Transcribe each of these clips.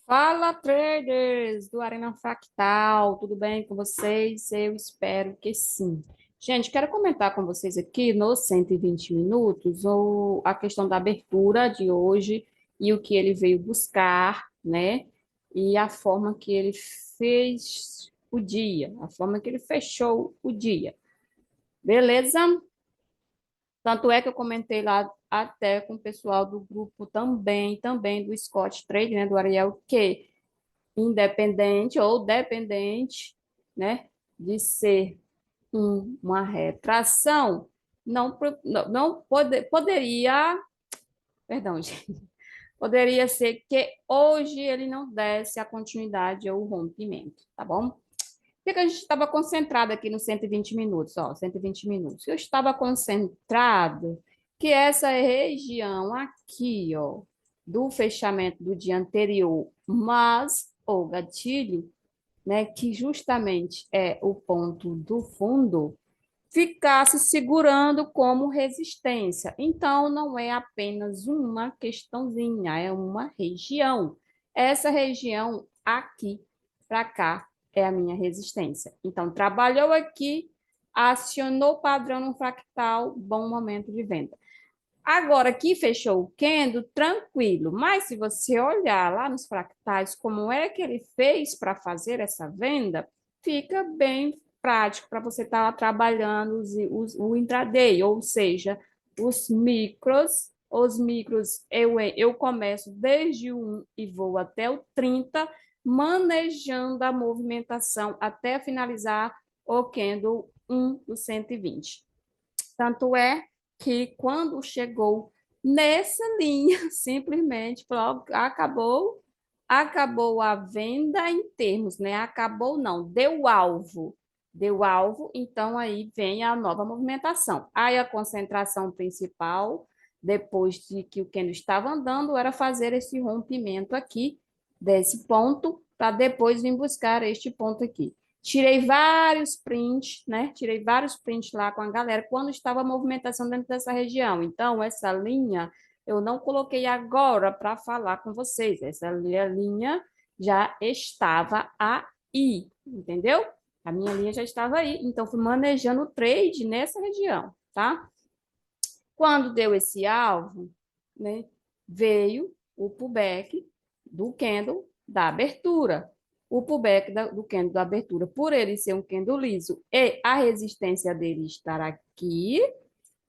Fala, traders do Arena Fractal, tudo bem com vocês? Eu espero que sim. Gente, quero comentar com vocês aqui nos 120 minutos a questão da abertura de hoje e o que ele veio buscar, né? E a forma que ele fez o dia, a forma que ele fechou o dia. Beleza? Tanto é que eu comentei lá até com o pessoal do grupo também do Scott Trade, né, do Ariel, que independente ou dependente, né, de ser uma retração, poderia, perdão, gente, poderia ser que hoje ele não desse a continuidade ou o rompimento, tá bom? Por que a gente estava concentrado aqui no 120 minutos? Ó, 120 minutos. Eu estava concentrado que essa região aqui, ó, do fechamento do dia anterior, mas o gatilho, né, que justamente é o ponto do fundo, ficasse segurando como resistência. Então, não é apenas uma questãozinha, é uma região. Essa região aqui para cá é a minha resistência. Então, trabalhou aqui, acionou o padrão no fractal, bom momento de venda. Agora, aqui fechou o candle, tranquilo. Mas se você olhar lá nos fractais, como é que ele fez para fazer essa venda, fica bem prático para você estar trabalhando o intraday, ou seja, os micros. Os micros eu começo desde o 1 e vou até o 30, manejando a movimentação até finalizar o candle 1 do 120. Tanto é que quando chegou nessa linha, simplesmente falou, acabou a venda em termos, né? Acabou não, deu alvo, então aí vem a nova movimentação. Aí a concentração principal, depois de que o Keno estava andando, era fazer esse rompimento aqui desse ponto para depois vir buscar este ponto aqui. Tirei vários prints, né? Tirei vários prints lá com a galera quando estava a movimentação dentro dessa região. Então, essa linha eu não coloquei agora para falar com vocês. Essa linha já estava aí, entendeu? A minha linha já estava aí. Então, fui manejando o trade nessa região, tá? Quando deu esse alvo, né? Veio o pullback do candle da abertura. O pullback do candle da abertura, por ele ser um candle liso e a resistência dele estar aqui,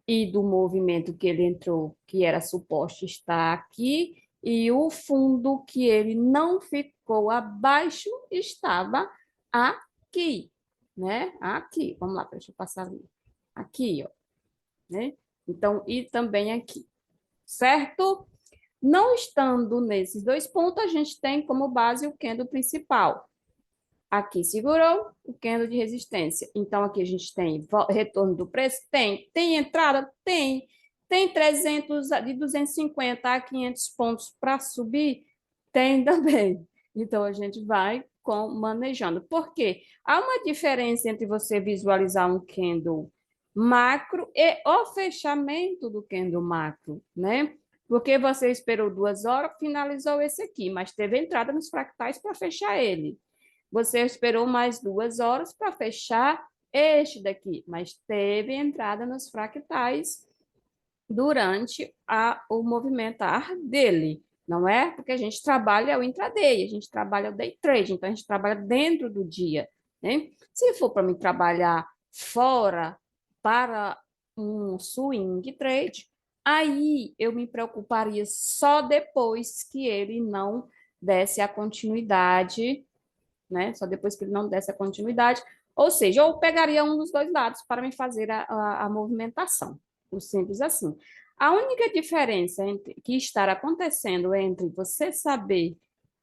e do movimento que ele entrou, que era suposto estar aqui, e o fundo que ele não ficou abaixo estava aqui, né? Aqui, vamos lá, deixa eu passar ali. Aqui, ó, né? Então, e também aqui, certo? Não estando nesses dois pontos, a gente tem como base o candle principal. Aqui segurou o candle de resistência. Então, aqui a gente tem retorno do preço? Tem. Tem entrada? Tem. Tem 300, de 250 a 500 pontos para subir? Tem também. Então, a gente vai manejando. Por quê? Há uma diferença entre você visualizar um candle macro e o fechamento do candle macro, né? Porque você esperou 2 horas, finalizou esse aqui, mas teve entrada nos fractais para fechar ele. Você esperou mais 2 horas para fechar este daqui, mas teve entrada nos fractais durante o movimentar dele, não é? Porque a gente trabalha o intraday, a gente trabalha o day trade, então a gente trabalha dentro do dia, né? Se for para mim trabalhar fora para um swing trade, aí eu me preocuparia só depois que ele não desse a continuidade, né? Só depois que ele não desse a continuidade. Ou seja, eu pegaria um dos dois lados para me fazer a movimentação. O simples assim. A única diferença que está acontecendo entre você saber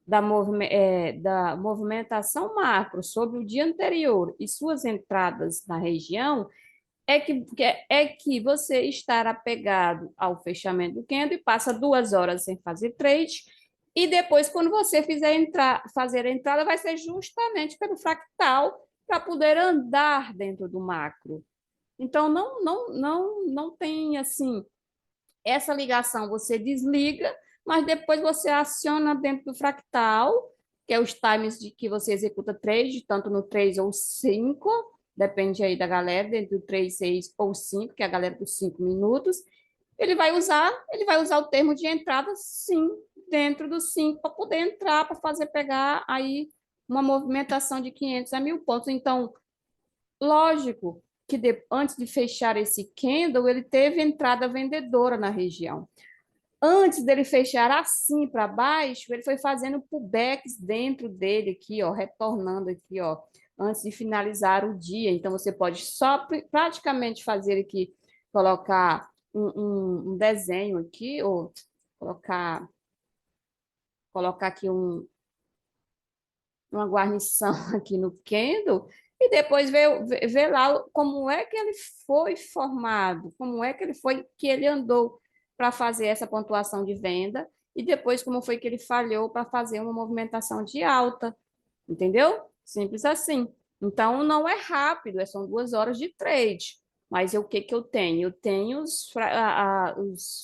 da movimentação macro sobre o dia anterior e suas entradas na região é que você estar apegado ao fechamento do candle e passa 2 horas sem fazer trade, e depois, quando você fazer a entrada, vai ser justamente pelo fractal para poder andar dentro do macro. Então, não tem assim essa ligação. Você desliga, mas depois você aciona dentro do fractal, que é os times de que você executa trade, tanto no 3 ou 5, depende aí da galera, dentro do 3, 6 ou 5, que é a galera dos 5 minutos. Ele vai usar o termo de entrada, sim, dentro do 5, para poder entrar, para fazer pegar aí uma movimentação de 500 a 1.000 pontos. Então, lógico que antes de fechar esse candle, ele teve entrada vendedora na região. Antes dele fechar assim para baixo, ele foi fazendo pullbacks dentro dele aqui, ó, retornando aqui, ó, antes de finalizar o dia. Então, você pode só praticamente fazer aqui, colocar um desenho aqui, ou colocar aqui uma guarnição aqui no candle, e depois ver lá como é que ele foi formado, como é que ele andou para fazer essa pontuação de venda, e depois como foi que ele falhou para fazer uma movimentação de alta, entendeu? Simples assim. Então, não é rápido, são 2 horas de trade. Mas o que que eu tenho? Eu tenho os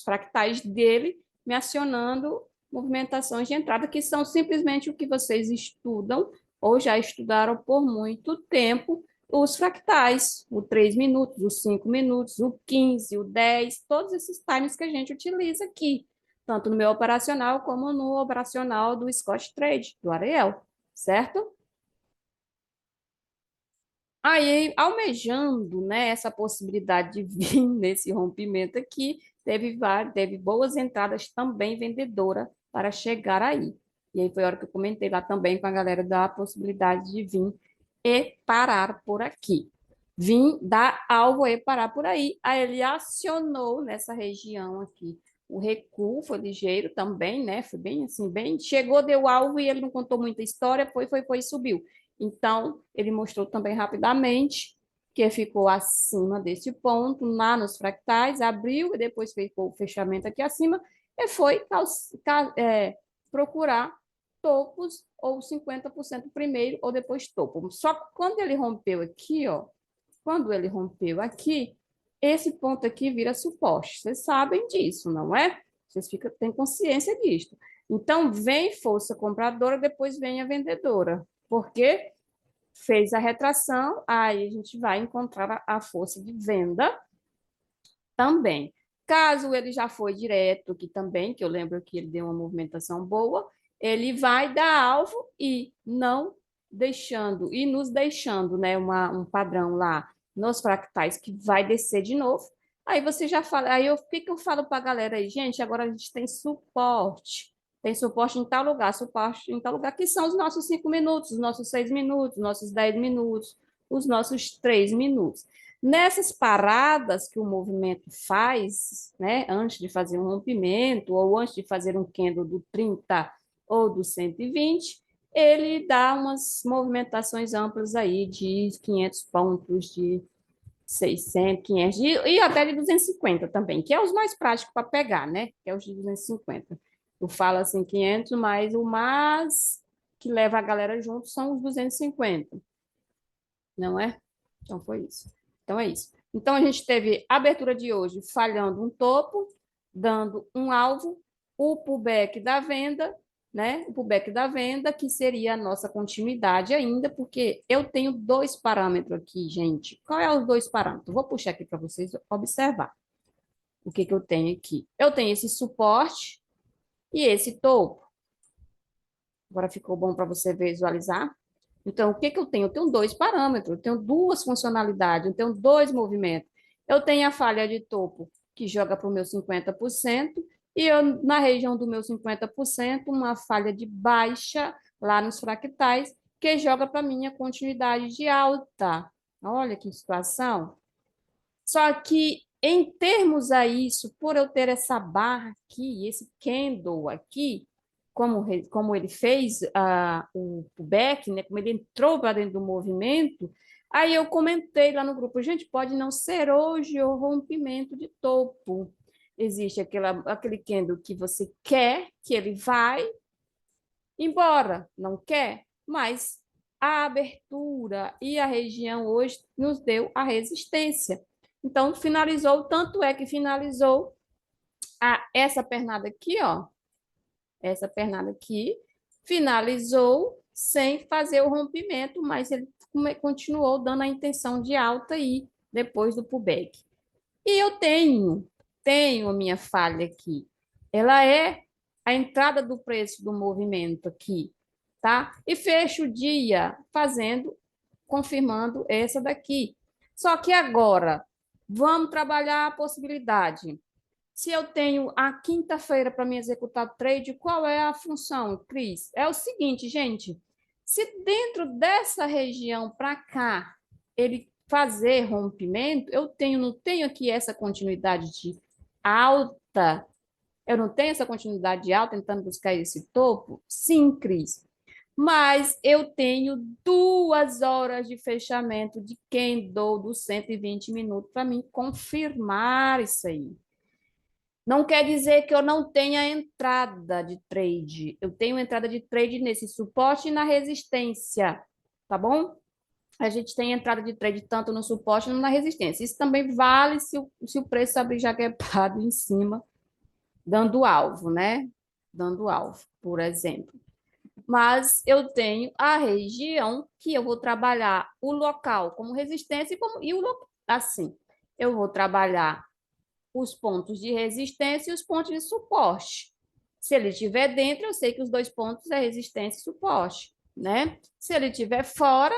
fractais dele me acionando movimentações de entrada, que são simplesmente o que vocês estudam ou já estudaram por muito tempo, os fractais, o 3 minutos, os 5 minutos, o 15, o 10, todos esses times que a gente utiliza aqui, tanto no meu operacional como no operacional do Scott Trade, do Ariel, certo? Aí, almejando, né, essa possibilidade de vir nesse rompimento aqui, teve boas entradas também vendedora para chegar aí. E aí foi a hora que eu comentei lá também com a galera da possibilidade de vir e parar por aqui. Vim dar alvo e parar por aí. Aí ele acionou nessa região aqui. O recuo foi ligeiro também, né? Foi bem assim, bem. Chegou, deu alvo e ele não contou muita história, foi e subiu. Então, ele mostrou também rapidamente que ficou acima desse ponto, lá nos fractais, abriu e depois fez o fechamento aqui acima e foi procurar topos ou 50% primeiro ou depois topo. Só que quando ele rompeu aqui, ó, quando ele rompeu aqui, esse ponto aqui vira suporte. Vocês sabem disso, não é? Vocês têm consciência disso. Então, vem força compradora, depois vem a vendedora. Porque fez a retração, aí a gente vai encontrar a força de venda também. Caso ele já foi direto aqui também, que eu lembro que ele deu uma movimentação boa, ele vai dar alvo e não deixando, e nos deixando, né, um padrão lá nos fractais que vai descer de novo. Aí você já fala, o que que eu falo para a galera aí? Gente, agora a gente tem suporte. Tem suporte em tal lugar, suporte em tal lugar, que são os nossos 5 minutos, os nossos 6 minutos, os nossos 10 minutos, os nossos 3 minutos. Nessas paradas que o movimento faz, né, antes de fazer um rompimento ou antes de fazer um candle do 30 ou do 120, ele dá umas movimentações amplas aí de 500 pontos, de 600, 500 e até de 250 também, que é os mais práticos para pegar, né? Que é os de 250. Eu falo assim 500, mas o mais que leva a galera junto são os 250, não é? Então foi isso. Então é isso. Então a gente teve a abertura de hoje falhando um topo, dando um alvo, o pullback da venda, né? O pullback da venda, que seria a nossa continuidade ainda, porque eu tenho dois parâmetros aqui, gente. Qual é os dois parâmetros? Vou puxar aqui para vocês observar o que que eu tenho aqui. Eu tenho esse suporte e esse topo. Agora ficou bom para você visualizar? Então, o que que eu tenho? Eu tenho dois parâmetros, eu tenho duas funcionalidades, eu tenho dois movimentos. Eu tenho a falha de topo, que joga para o meu 50%, e eu, na região do meu 50%, uma falha de baixa, lá nos fractais, que joga para a minha continuidade de alta. Olha que situação. Só que, em termos a isso, por eu ter essa barra aqui, esse candle aqui, como ele fez o back, né, como ele entrou para dentro do movimento, aí eu comentei lá no grupo, gente, pode não ser hoje o rompimento de topo. Existe aquele candle que você quer, que ele vai embora, não quer, mas a abertura e a região hoje nos deu a resistência. Então, finalizou, tanto é que finalizou essa pernada aqui, ó, essa pernada aqui, finalizou sem fazer o rompimento, mas ele continuou dando a intenção de alta aí, depois do pullback. E eu tenho a minha falha aqui. Ela é a entrada do preço do movimento aqui, tá? E fecho o dia confirmando essa daqui. Só que agora, vamos trabalhar a possibilidade. Se eu tenho a quinta-feira para me executar o trade, qual é a função, Cris? É o seguinte, gente, se dentro dessa região para cá ele fazer rompimento, não tenho aqui essa continuidade de alta, eu não tenho essa continuidade de alta tentando buscar esse topo? Sim, Cris. Mas eu tenho 2 horas de fechamento de candle dos 120 minutos para mim confirmar isso aí. Não quer dizer que eu não tenha entrada de trade. Eu tenho entrada de trade nesse suporte e na resistência, tá bom? A gente tem entrada de trade tanto no suporte como na resistência. Isso também vale se o preço abrir já gapado em cima, dando alvo, né? Dando alvo, por exemplo. Mas eu tenho a região que eu vou trabalhar o local como resistência e assim. Eu vou trabalhar os pontos de resistência e os pontos de suporte. Se ele estiver dentro, eu sei que os 2 pontos é resistência e suporte, né? Se ele estiver fora,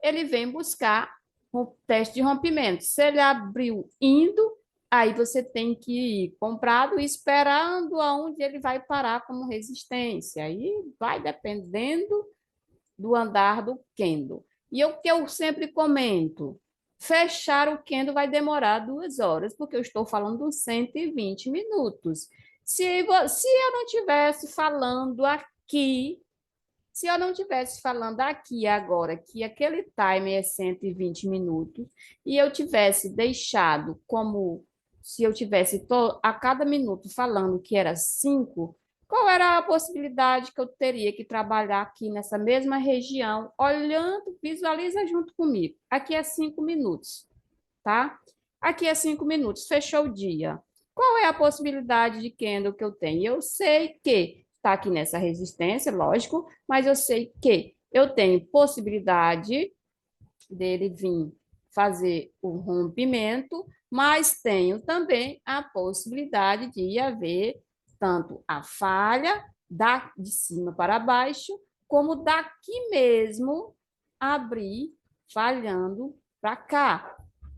ele vem buscar o teste de rompimento. Se ele abriu indo, aí você tem que ir comprado e esperando aonde ele vai parar como resistência. Aí vai dependendo do andar do candle. E o que eu sempre comento, fechar o candle vai demorar 2 horas, porque eu estou falando dos 120 minutos. Se eu não tivesse falando aqui, se eu não tivesse falando aqui agora que aquele timer é 120 minutos e eu tivesse deixado como se eu tivesse a cada minuto falando que era 5, qual era a possibilidade que eu teria que trabalhar aqui nessa mesma região, olhando, visualiza junto comigo. Aqui é 5 minutos, tá? Aqui é 5 minutos, fechou o dia. Qual é a possibilidade de candle que eu tenho? Eu sei que está aqui nessa resistência, lógico, mas eu sei que eu tenho possibilidade dele vir fazer o rompimento, mas tenho também a possibilidade de haver tanto a falha de cima para baixo, como daqui mesmo abrir falhando para cá.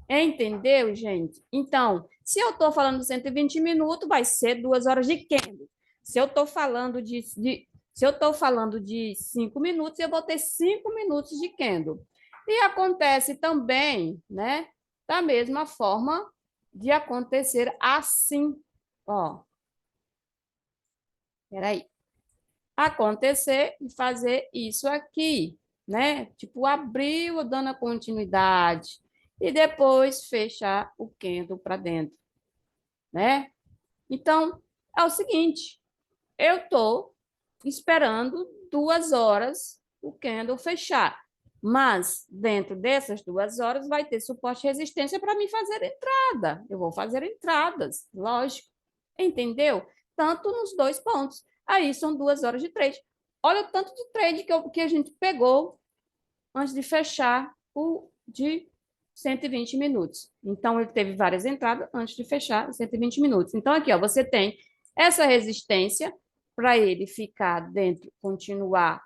Entendeu, gente? Então, se eu estou falando de 120 minutos, vai ser 2 horas de candle. Se eu estou falando se eu estou falando de 5 minutos, eu vou ter 5 minutos de candle. E acontece também, né? Da mesma forma de acontecer assim. Ó, peraí. Acontecer e fazer isso aqui, né? Tipo, abriu dando a continuidade e depois fechar o candle para dentro, né? Então, é o seguinte, eu estou esperando 2 horas o candle fechar, mas dentro dessas 2 horas vai ter suporte e resistência para mim fazer entrada. Eu vou fazer entradas, lógico, entendeu? Tanto nos 2 pontos. Aí são 2 horas de trade. Olha o tanto de trade que a gente pegou antes de fechar o de 120 minutos. Então, ele teve várias entradas antes de fechar 120 minutos. Então, aqui, ó, você tem essa resistência para ele ficar dentro, continuar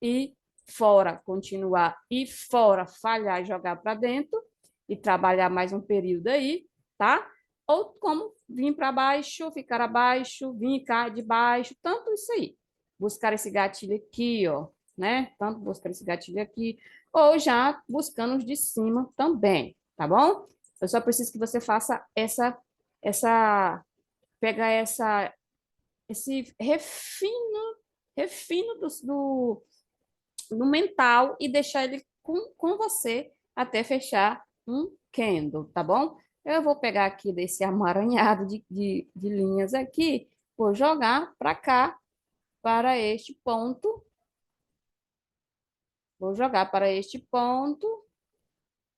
e fora, continuar e fora, falhar e jogar para dentro e trabalhar mais um período aí, tá? Ou como vir para baixo, ficar abaixo, vir cá de baixo, tanto isso aí. Buscar esse gatilho aqui, ó, né? Tanto buscar esse gatilho aqui, ou já buscando os de cima também, tá bom? Eu só preciso que você faça pega esse refino no mental e deixar ele com você até fechar um candle, tá bom? Eu vou pegar aqui desse amaranhado de linhas aqui, vou jogar para cá, para este ponto. Vou jogar para este ponto,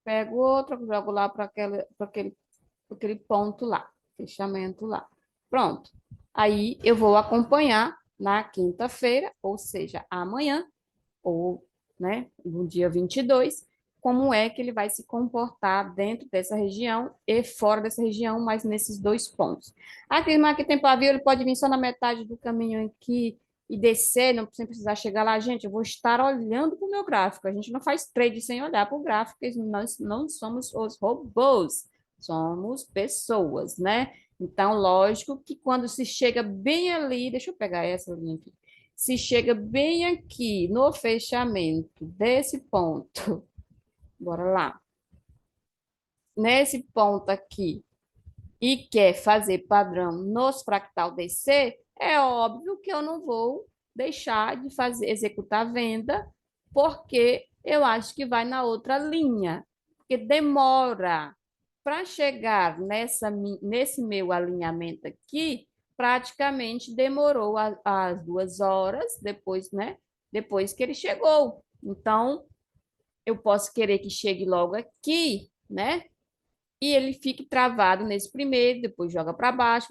pego outro, jogo lá para aquele ponto lá, fechamento lá. Pronto. Aí eu vou acompanhar na quinta-feira, ou seja, amanhã, ou, né, no dia 22, como é que ele vai se comportar dentro dessa região e fora dessa região, mas nesses dois pontos. Aqui, mas que tem pavio, ele pode vir só na metade do caminho aqui e descer, não sem precisar chegar lá. Gente, eu vou estar olhando para o meu gráfico. A gente não faz trade sem olhar para o gráfico, nós não somos os robôs, somos pessoas, né? Então, lógico que quando se chega bem ali, deixa eu pegar essa linha aqui. Se chega bem aqui no fechamento desse ponto, bora lá, nesse ponto aqui, e quer fazer padrão nos fractal DC, é óbvio que eu não vou deixar de fazer, executar a venda, porque eu acho que vai na outra linha, porque demora para chegar nesse meu alinhamento aqui, praticamente demorou as 2 horas depois, né? Depois que ele chegou. Então, eu posso querer que chegue logo aqui, né? E ele fique travado nesse primeiro, depois joga para baixo.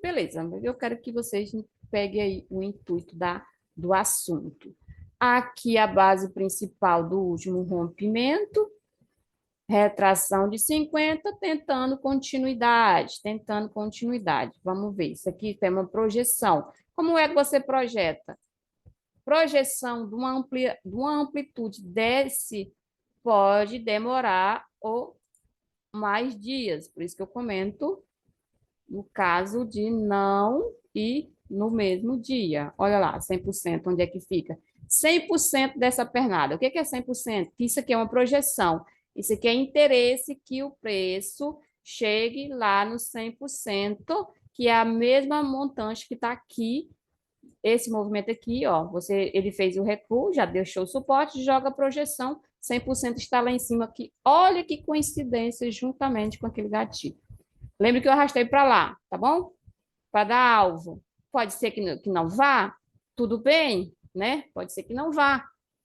Beleza, eu quero que vocês peguem aí o intuito do assunto. Aqui a base principal do último rompimento, retração de 50, tentando continuidade. Vamos ver, isso aqui tem uma projeção. Como é que você projeta? Projeção de uma amplitude desse pode demorar ou mais dias. Por isso que eu comento no caso de não ir no mesmo dia. Olha lá, 100%, onde é que fica? 100% dessa pernada. O que é 100%? Isso aqui é uma projeção. Isso aqui é interesse que o preço chegue lá no 100%, que é a mesma montante que está aqui, esse movimento aqui, ó. Ele fez o recuo, já deixou o suporte, joga a projeção, 100% está lá em cima aqui. Olha que coincidência, juntamente com aquele gatilho. Lembre que eu arrastei para lá, tá bom? Para dar alvo. Pode ser que não vá, tudo bem, né? Pode ser que não vá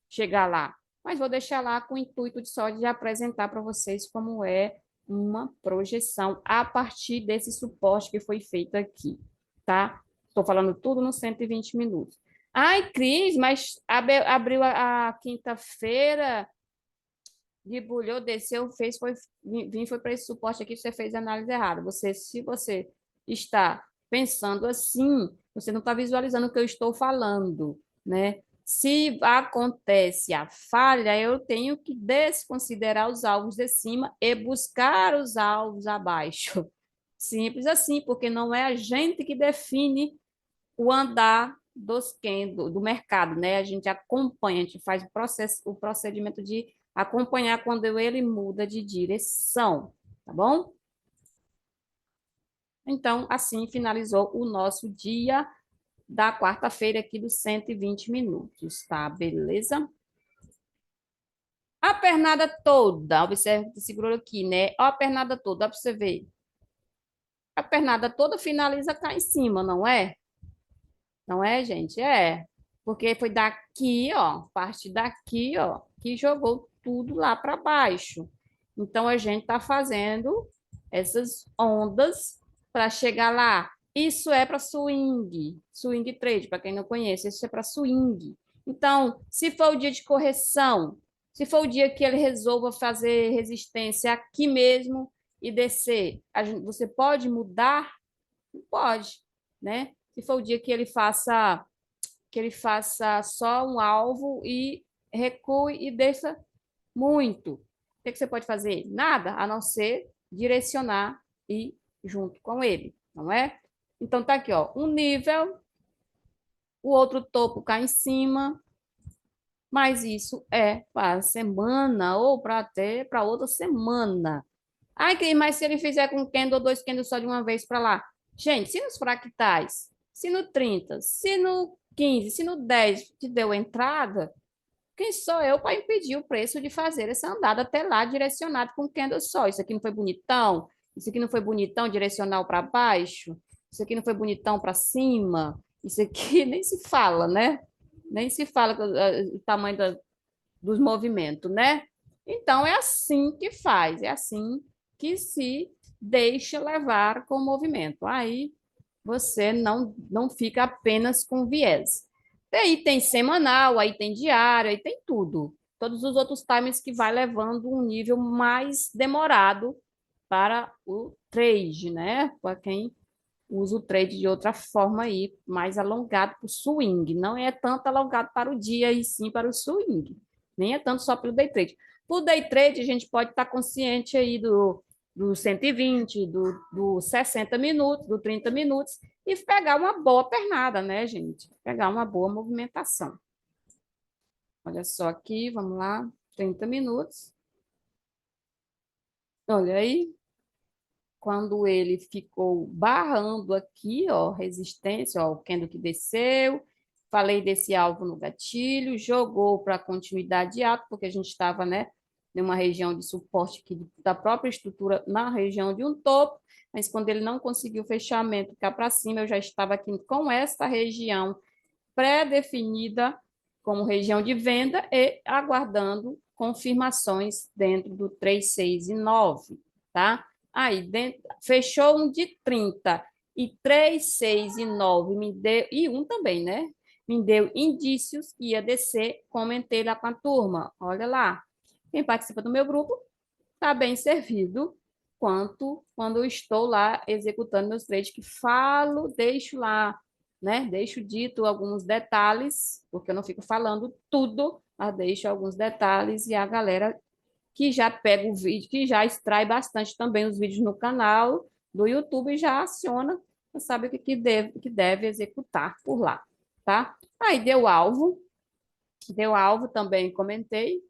chegar lá, mas vou deixar lá com o intuito de só de apresentar para vocês como é uma projeção a partir desse suporte que foi feito aqui, tá? Estou falando tudo nos 120 minutos. Ai, Cris, mas abriu a quinta-feira, debulhou, desceu, fez, foi para esse suporte aqui, você fez a análise errada. Se você está pensando assim, você não está visualizando o que eu estou falando, né? Se acontece a falha, eu tenho que desconsiderar os alvos de cima e buscar os alvos abaixo. Simples assim, porque não é a gente que define o andar do mercado, né? A gente acompanha, a gente faz o procedimento de acompanhar quando ele muda de direção, tá bom? Então, assim finalizou o nosso dia da quarta-feira aqui dos 120 minutos, tá? Beleza? A pernada toda, observe que segurou aqui, né? Ó, a pernada toda, ó, para você ver. A pernada toda finaliza cá em cima, não é? Não é, gente? É. Porque foi daqui, ó, parte daqui, ó, que jogou tudo lá para baixo. Então a gente está fazendo essas ondas para chegar lá. Isso é para swing trade, para quem não conhece, isso é para swing. Então, se for o dia de correção, se for o dia que ele resolva fazer resistência aqui mesmo e descer, você pode mudar? Pode, né? Se for o dia que ele faça só um alvo e recue e desça muito. O que você pode fazer? Nada, a não ser direcionar e junto com ele, não é? Então tá aqui, ó, um nível, o outro topo cá em cima, mas isso é para semana ou para até para outra semana. Ai, mas se ele fizer com candle, 2 candles só de uma vez para lá. Gente, se nos fractais, se no 30, se no 15, se no 10 te deu entrada, quem sou eu para impedir o preço de fazer essa andada até lá direcionado com candle só? Isso aqui não foi bonitão? Isso aqui não foi bonitão direcional para baixo? Isso aqui não foi bonitão para cima? Isso aqui nem se fala, né? Nem se fala o tamanho dos movimentos, né? Então, é assim que faz, é assim que se deixa levar com o movimento. Aí você não fica apenas com viés. Aí tem semanal, aí tem diário, aí tem tudo. Todos os outros timers que vai levando um nível mais demorado para o trade, né? Para quem usa o trade de outra forma aí, mais alongado para o swing. Não é tanto alongado para o dia, e sim para o swing. Nem é tanto só pelo day trade. Por day trade, a gente pode estar consciente aí do 120, do 60 minutos, do 30 minutos, e pegar uma boa pernada, né, gente? Pegar uma boa movimentação. Olha só aqui, vamos lá, 30 minutos. Olha aí, quando ele ficou barrando aqui, ó, resistência, ó, o candle que desceu, falei desse alvo no gatilho, jogou para continuidade alta, porque a gente estava, né, numa região de suporte aqui da própria estrutura na região de um topo, mas quando ele não conseguiu fechamento cá para cima, eu já estava aqui com essa região pré-definida como região de venda e aguardando confirmações dentro do 3, 6 e 9, tá? Aí, dentro, fechou um de 30 e 3, 6 e 9 me deu, e um também, né? Me deu indícios que ia descer, comentei lá com a turma. Olha lá, quem participa do meu grupo está bem servido quanto quando eu estou lá executando meus trades, que falo, deixo lá, né? Deixo dito alguns detalhes, porque eu não fico falando tudo, mas deixo alguns detalhes e a galera que já pega o vídeo, que já extrai bastante também os vídeos no canal do YouTube e já aciona, sabe o que deve executar por lá, tá? Aí deu alvo também, comentei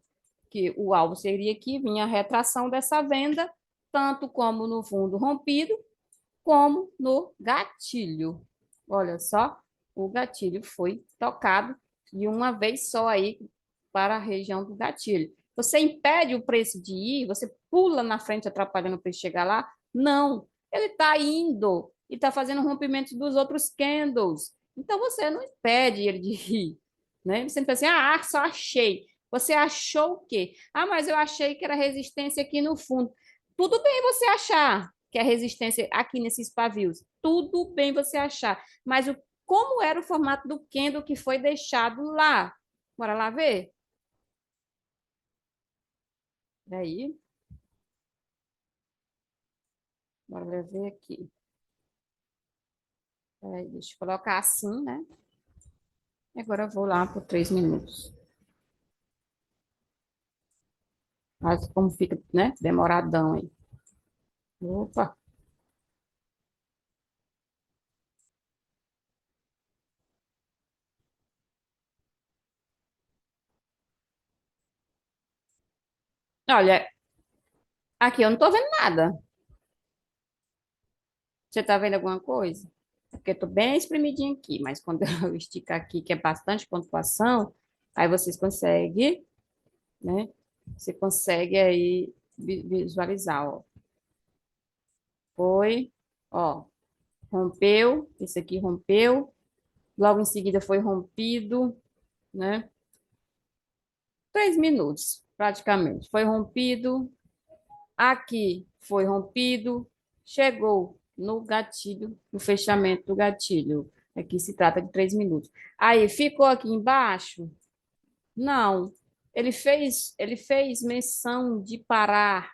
que o alvo seria que vinha a retração dessa venda, tanto como no fundo rompido, como no gatilho. Olha só, o gatilho foi tocado de uma vez só aí para a região do gatilho. Você impede o preço de ir? Você pula na frente atrapalhando o preço chegar lá? Não. Ele está indo e está fazendo rompimento dos outros candles. Então você não impede ele de ir. Né? Você não pensa assim, só achei. Você achou o quê? Mas eu achei que era resistência aqui no fundo. Tudo bem você achar que é resistência aqui nesses pavios. Tudo bem você achar. Mas como era o formato do candle que foi deixado lá? Bora lá ver? Daí, bora ver aqui. Deixa eu colocar assim, né? Agora eu vou lá por 3 minutos. Mas como fica, né? Demoradão aí. Opa! Olha, aqui eu não tô vendo nada. Você tá vendo alguma coisa? Porque eu tô bem espremidinho aqui, mas quando eu esticar aqui, que é bastante pontuação, aí vocês conseguem, né? Você consegue aí visualizar, ó. Foi, ó, rompeu, esse aqui rompeu, logo em seguida foi rompido, né? 3 minutos, praticamente. Foi rompido, aqui foi rompido, chegou no gatilho, no fechamento do gatilho. Aqui se trata de 3 minutos. Aí ficou aqui embaixo? Não. Ele fez menção de parar,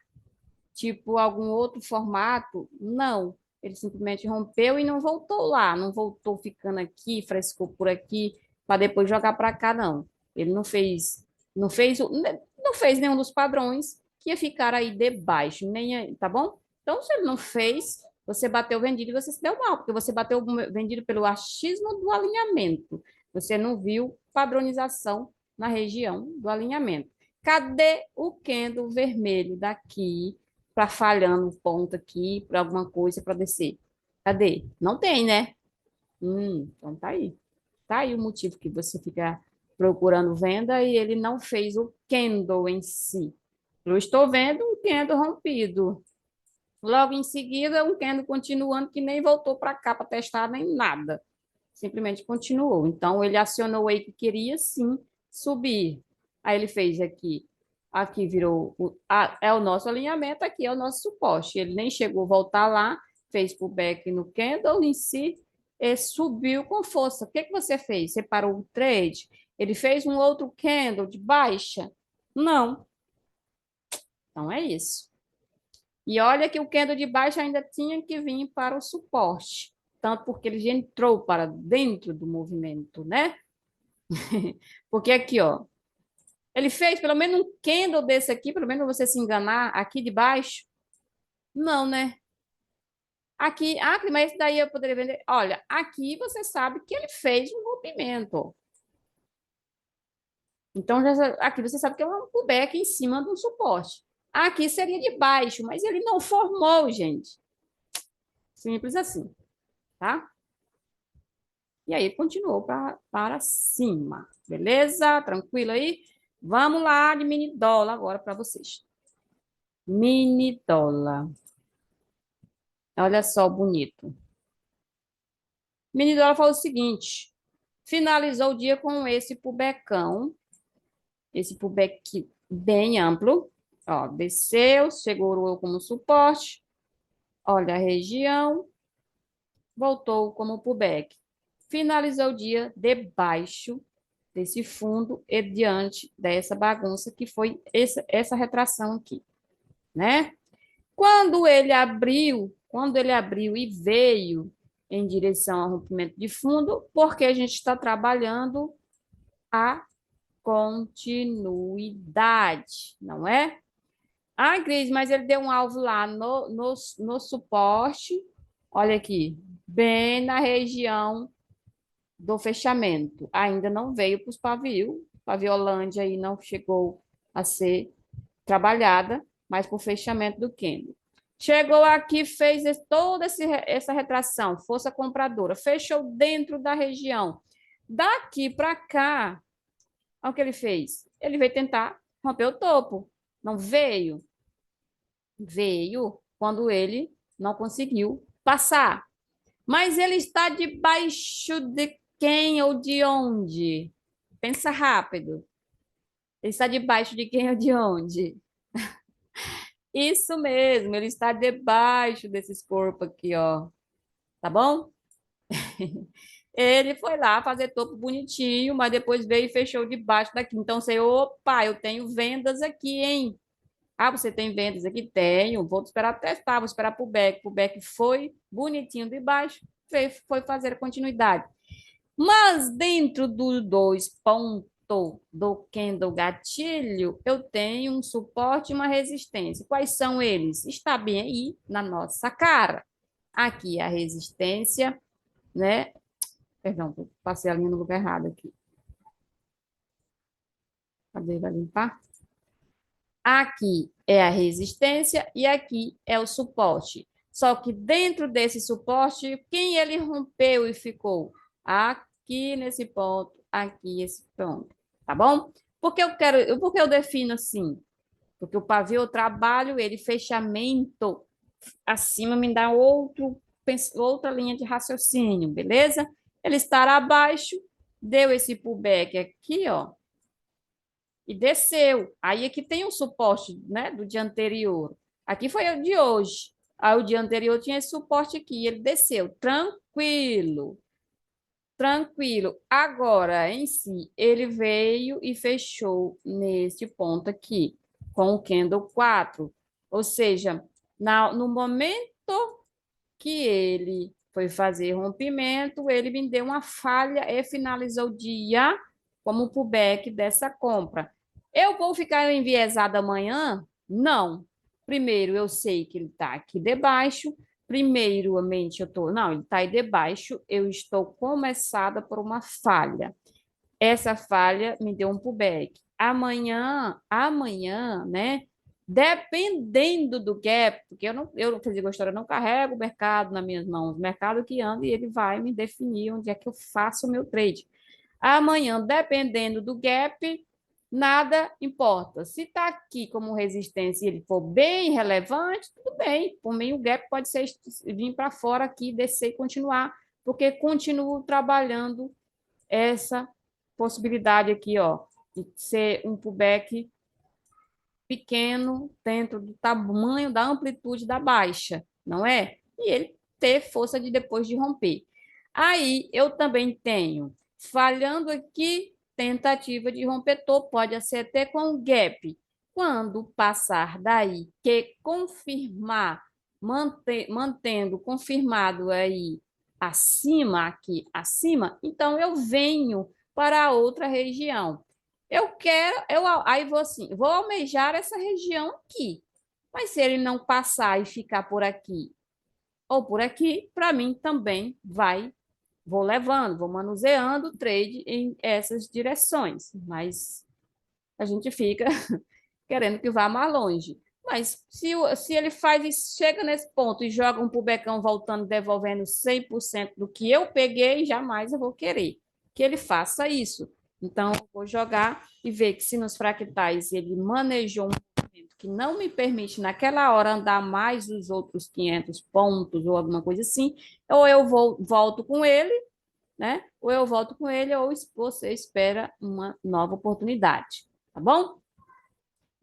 tipo algum outro formato? Não. Ele simplesmente rompeu e não voltou lá, não voltou ficando aqui, frescou por aqui, para depois jogar para cá, não. Ele não fez, não fez nenhum dos padrões que ia ficar aí debaixo, nem aí, tá bom? Então, se ele não fez, você bateu vendido e você se deu mal, porque você bateu vendido pelo achismo do alinhamento. Você não viu padronização na região do alinhamento. Cadê o candle vermelho daqui para falhar no ponto aqui, para alguma coisa para descer? Cadê? Não tem, né? Então tá aí. Tá aí o motivo que você fica procurando venda e ele não fez o candle em si. Eu estou vendo um candle rompido. Logo em seguida, um candle continuando que nem voltou para cá para testar nem nada. Simplesmente continuou. Então, ele acionou aí que queria sim subir. Aí ele fez aqui. Aqui virou. É o nosso alinhamento, aqui é o nosso suporte. Ele nem chegou a voltar lá, fez pullback no candle em si e subiu com força. O que que você fez? Você parou o trade? Ele fez um outro candle de baixa? Não. Então é isso. E olha que o candle de baixa ainda tinha que vir para o suporte, tanto porque ele já entrou para dentro do movimento, né? Porque aqui, ó, ele fez pelo menos um candle desse aqui, pelo menos você se enganar aqui de baixo. Não, né? Aqui, mas esse daí eu poderia vender. Olha, aqui você sabe que ele fez um rompimento. Então, aqui você sabe que é um pullback em cima de um suporte. Aqui seria de baixo, mas ele não formou, gente. Simples assim, tá? E aí continuou para cima. Beleza? Tranquilo aí? Vamos lá de mini dólar agora para vocês. Mini dólar. Olha só, bonito. Mini dólar falou o seguinte: finalizou o dia com esse pullbackão, esse pullback bem amplo. Ó, desceu, segurou como suporte. Olha a região, voltou como pullback. Finalizou o dia debaixo desse fundo e diante dessa bagunça que foi essa retração aqui, né? Quando ele abriu e veio em direção ao rompimento de fundo, porque a gente está trabalhando a continuidade, não é? Ah, Cris, mas ele deu um alvo lá no suporte, olha aqui, bem na região do fechamento. Ainda não veio para os pavios, Paviolândia aí não chegou a ser trabalhada, mas para o fechamento do candle. Chegou aqui, fez toda essa retração, força compradora, fechou dentro da região. Daqui para cá, olha o que ele fez. Ele veio tentar romper o topo. Não veio. Veio quando ele não conseguiu passar. Mas ele está debaixo de quem ou de onde? Pensa rápido. Ele está debaixo de quem ou de onde? Isso mesmo, ele está debaixo desses corpos aqui, ó. Tá bom? Ele foi lá fazer topo bonitinho, mas depois veio e fechou debaixo daqui. Então, você, opa, eu tenho vendas aqui, hein? Ah, você tem vendas aqui? Tenho. Vou esperar testar, vou esperar para o back. O back foi bonitinho de baixo, foi fazer a continuidade. Mas dentro dos dois pontos do candle gatilho, eu tenho um suporte e uma resistência. Quais são eles? Está bem aí na nossa cara. Aqui a resistência, né? Perdão, passei a linha no lugar errado aqui. Cadê? Vai limpar? Aqui é a resistência e aqui é o suporte. Só que dentro desse suporte, quem ele rompeu e ficou? Aqui nesse ponto, aqui esse ponto, tá bom? Porque eu defino assim? Porque o pavio eu trabalho ele fechamento acima me dá outra linha de raciocínio, beleza? Ele estará abaixo, deu esse pullback aqui, ó, e desceu. Aí aqui tem um suporte, né, do dia anterior. Aqui foi o de hoje. Aí o dia anterior tinha esse suporte aqui, ele desceu. Tranquilo. Tranquilo. Agora, em si, ele veio e fechou nesse ponto aqui, com o candle 4. Ou seja, no momento que ele foi fazer rompimento, ele me deu uma falha e finalizou o dia como pullback dessa compra. Eu vou ficar enviesada amanhã? Não. Primeiro, eu sei que ele está aqui debaixo. Primeiramente, eu estou. Não, ele está aí debaixo. Eu estou começada por uma falha. Essa falha me deu um pullback. Amanhã, né? Dependendo do gap, porque eu quer dizer, eu não carrego o mercado nas minhas mãos, o mercado que anda e ele vai me definir onde é que eu faço o meu trade. Amanhã, dependendo do gap, nada importa. Se está aqui como resistência e ele for bem relevante, tudo bem. Por mim, o gap pode ser vir para fora aqui, descer e continuar, porque continuo trabalhando essa possibilidade aqui, ó, de ser um pullback pequeno dentro do tamanho da amplitude da baixa, não é? E ele ter força de depois de romper. Aí, eu também tenho, falhando aqui, tentativa de romper topo, pode ser até com gap. Quando passar daí, que confirmar, mantendo confirmado aí acima, aqui acima, então eu venho para outra região. Eu quero, aí vou assim, vou almejar essa região aqui. Mas se ele não passar e ficar por aqui ou por aqui, para mim também vai, vou levando, vou manuseando o trade em essas direções, mas a gente fica querendo que vá mais longe. Mas se ele faz e chega nesse ponto e joga um pubecão voltando, devolvendo 100% do que eu peguei, jamais eu vou querer que ele faça isso. Então, eu vou jogar e ver que se nos fractais ele manejou um movimento que não me permite naquela hora andar mais os outros 500 pontos ou alguma coisa assim, ou eu volto com ele, né? Ou eu volto com ele, ou você espera uma nova oportunidade, tá bom?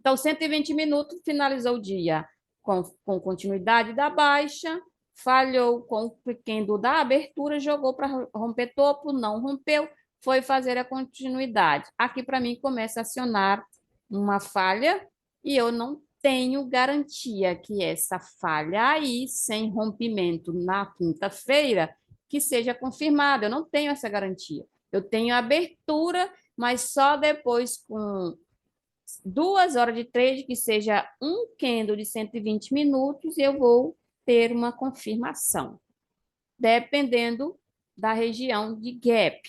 Então, 120 minutos, finalizou o dia com continuidade da baixa, falhou com o pequeno da abertura, jogou para romper topo, não rompeu, foi fazer a continuidade. Aqui, para mim, começa a acionar uma falha e eu não tenho garantia que essa falha aí, sem rompimento na quinta-feira, que seja confirmada. Eu não tenho essa garantia. Eu tenho abertura, mas só depois com 2 horas de trade, que seja um candle de 120 minutos, eu vou ter uma confirmação, dependendo da região de gap,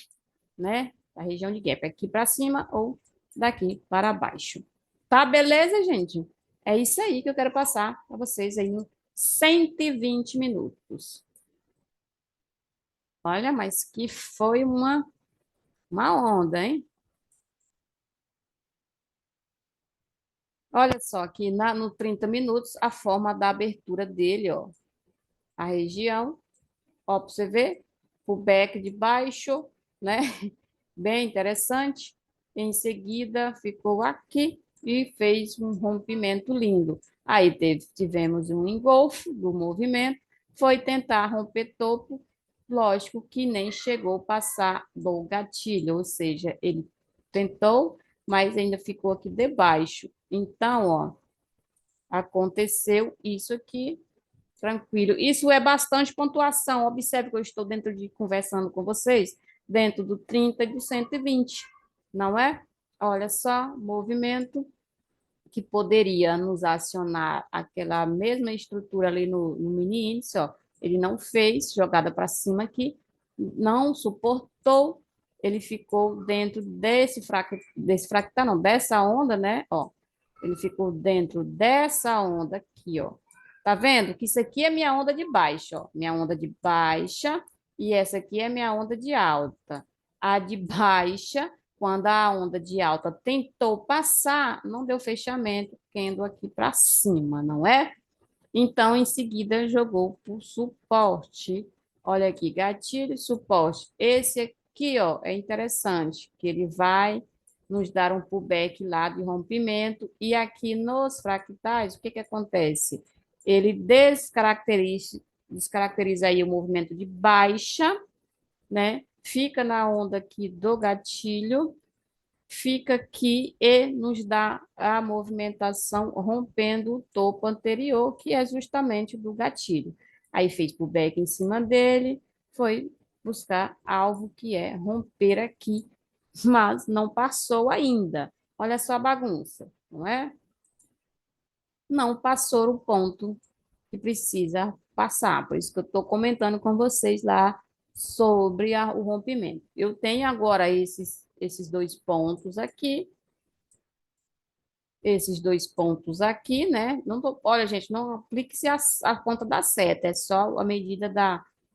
né? Da região de gap, aqui para cima ou daqui para baixo. Tá, beleza, gente? É isso aí que eu quero passar para vocês aí no 120 minutos. Olha, mas que foi uma onda, hein? Olha só, aqui no 30 minutos, a forma da abertura dele, ó. A região, ó, para você ver, o back de baixo, né? Bem interessante. Em seguida, ficou aqui e fez um rompimento lindo. Aí tivemos um engolfo do movimento, foi tentar romper topo, lógico que nem chegou a passar do gatilho, ou seja, ele tentou, mas ainda ficou aqui debaixo. Então, ó, aconteceu isso aqui. Tranquilo. Isso é bastante pontuação. Observe que eu estou dentro de conversando com vocês, dentro do 30 e do 120, não é? Olha só, movimento que poderia nos acionar aquela mesma estrutura ali no mini índice, ó. Ele não fez, jogada para cima aqui, não suportou, ele ficou dentro desse fractal, não, dessa onda, né? Ó, ele ficou dentro dessa onda aqui, ó. Tá vendo? Que isso aqui é minha onda de baixa, ó. Minha onda de baixa e essa aqui é minha onda de alta. A de baixa, quando a onda de alta tentou passar, não deu fechamento, tendo aqui para cima, não é? Então, em seguida, jogou por suporte. Olha aqui, gatilho, suporte. Esse aqui, ó, é interessante, que ele vai nos dar um pullback lá de rompimento. E aqui nos fractais, o que que acontece? Ele descaracteriza aí o movimento de baixa, né? Fica na onda aqui do gatilho, fica aqui e nos dá a movimentação rompendo o topo anterior, que é justamente do gatilho. Aí fez pullback em cima dele, foi buscar alvo que é romper aqui, mas não passou ainda. Olha só a bagunça, não é? Não passou o ponto que precisa passar. Por isso que eu estou comentando com vocês lá sobre o rompimento. Eu tenho agora esses dois pontos aqui, né? Não tô, olha, gente, não aplique-se a conta da seta, é só a medida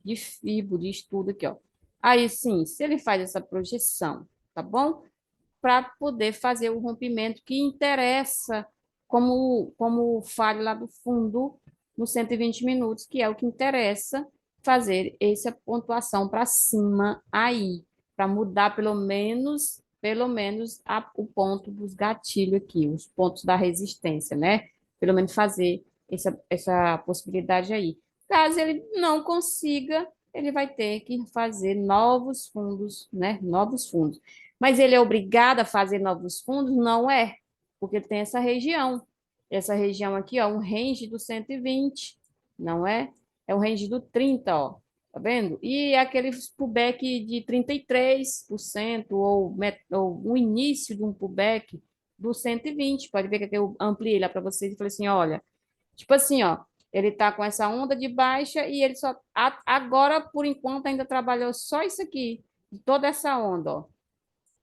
de FIBO, de estudo aqui, ó. Aí sim, se ele faz essa projeção, tá bom? Para poder fazer o rompimento que interessa, como falha lá do fundo, nos 120 minutos, que é o que interessa fazer essa pontuação para cima aí, para mudar pelo menos o ponto dos gatilhos aqui, os pontos da resistência, né? Pelo menos fazer essa possibilidade aí. Caso ele não consiga, ele vai ter que fazer novos fundos, né? Novos fundos. Mas ele é obrigado a fazer novos fundos? Não é, porque tem essa região. Essa região aqui, ó, um range do 120, não é? É um range do 30, ó. Tá vendo? E aquele pullback de 33%, ou o início de um pullback do 120. Pode ver que eu ampliei lá para vocês e falei assim, olha, tipo assim, ó, ele tá com essa onda de baixa e ele só agora, por enquanto, ainda trabalhou só isso aqui, de toda essa onda, ó.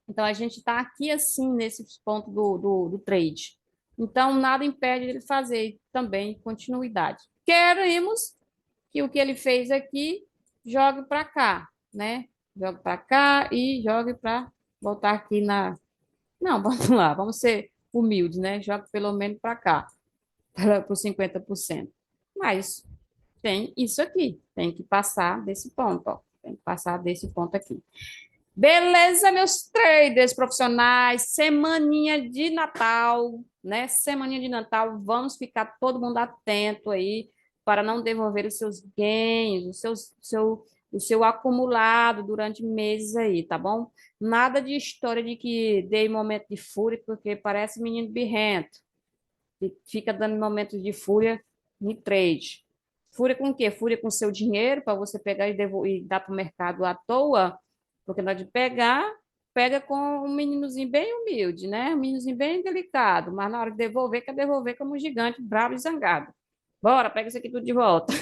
Então a gente está aqui assim nesse ponto do trade. Então nada impede ele fazer também continuidade. Queremos que o que ele fez aqui jogue para cá, né? Jogue para cá e jogue para voltar aqui na. Não, vamos lá, vamos ser humildes, né? Jogue pelo menos para cá, para os 50%. Mas tem isso aqui, tem que passar desse ponto, ó. Tem que passar desse ponto aqui. Beleza, meus traders profissionais, semaninha de Natal, né? Semaninha de Natal, vamos ficar todo mundo atento aí para não devolver os seus ganhos, o seu acumulado durante meses aí, tá bom? Nada de história de que dei momento de fúria, porque parece menino birrento, que fica dando momentos de fúria em trade. Fúria com o quê? Fúria com seu dinheiro para você pegar e dar para o mercado à toa, porque na hora de pegar, pega com um meninozinho bem humilde, né? Um meninozinho bem delicado, mas na hora de devolver, quer devolver como um gigante, bravo e zangado. Bora, pega isso aqui tudo de volta,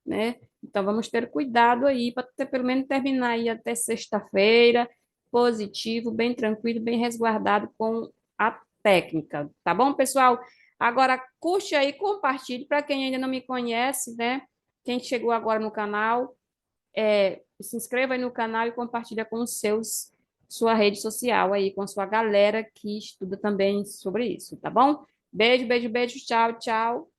né? Então vamos ter cuidado aí para pelo menos terminar aí até sexta-feira, positivo, bem tranquilo, bem resguardado com a técnica, tá bom, pessoal? Agora curte aí, compartilhe para quem ainda não me conhece, né? Quem chegou agora no canal, se inscreva aí no canal e compartilha com os seus, sua rede social aí, com a sua galera que estuda também sobre isso, tá bom? Beijo, beijo, beijo, tchau, tchau.